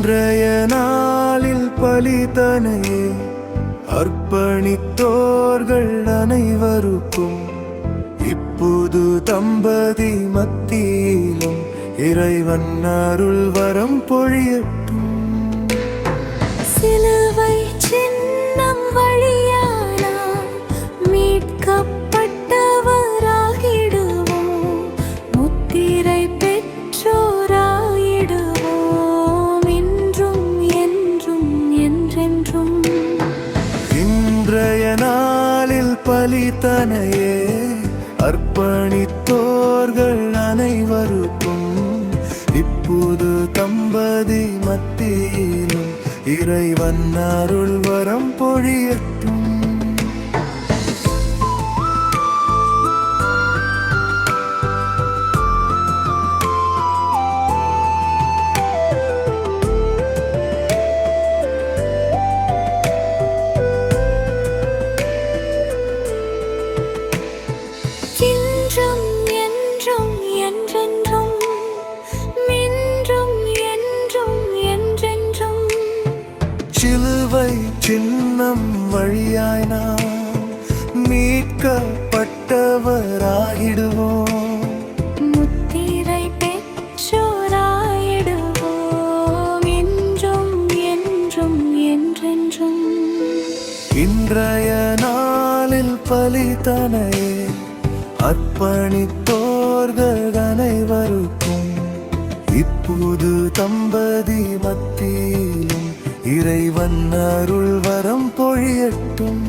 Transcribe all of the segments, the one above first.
இன்றைய நாளில் பலிதனையே அர்ப்பணித்தோர்கள் அனைவருக்கும் இப்போது தம்பதி மத்தியிலும் இறைவன் அருள் வரம் பொழியட்டும். சிலுவை சின்னம் வழியாய் நாம் மீட்கப்பட்டவராகிடுவோம், முத்திரை பெற்றோராயிடுவோம், என்றும் என்றும் என்றென்றும். இன்றைய நாளில் பலிதனையே அர்ப்பணித்தோர்கள் அனைவருக்கும் இப்போது தம்பதி மத்தியிலும் இறைவன் அருள் வரம் பொழியட்டும். சிலுவை சின்னம் வழியாய் நாம் மீட்கப்பட்டவராகிடுவோம், முத்திரை பெற்றோராயிடுவோம், என்றும் என்றும் என்றென்றும். இன்றைய நாளில் பலிதனையே அர்ப்பணித்தோர்கள் அனைவருக்கும் இப்போது தம்பதி மத்தியிலும் இறைவன் அருள் வரம் பொழியட்டும்.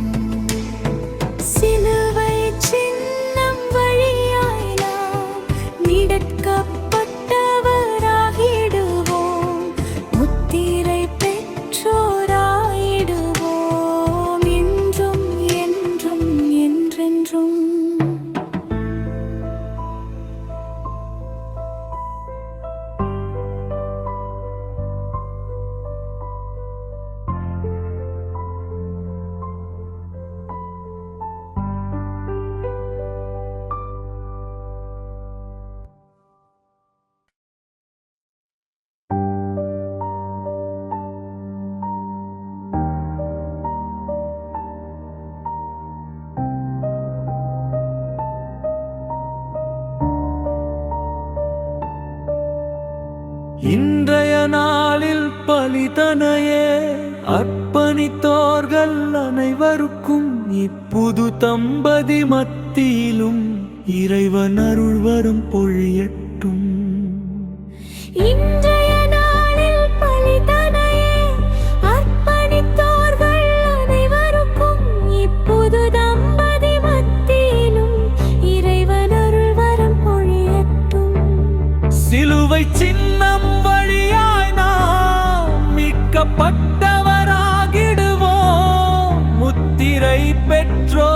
சிலுவை சின்னம் வழியாய் நாம் மீட்கப்பட்டவராகிடுவோம், முத்திரை பெற்றோராயிடுவோம், என்றும் என்றும் என்றென்றும். இன்றைய நாளில் பலிதனையே அர்ப்பணித்தோர்கள் அனைவருக்கும் இப்புது தம்பதி மத்தியிலும் இறைவன் அருள் வரம் பொழியட்டும். இன்றைய நாளில் பலிதனையே அர்ப்பணித்தோர்கள் அனைவருக்கும் இப்போது தம்பதி மத்தியிலும் இறைவன் அருள் வரம் பொழியட்டும். சிலுவை சின்னம் வழியாய் நாம் மீட்கப்பட்டவராகிடுவோம், முத்திரை பெற்றோர்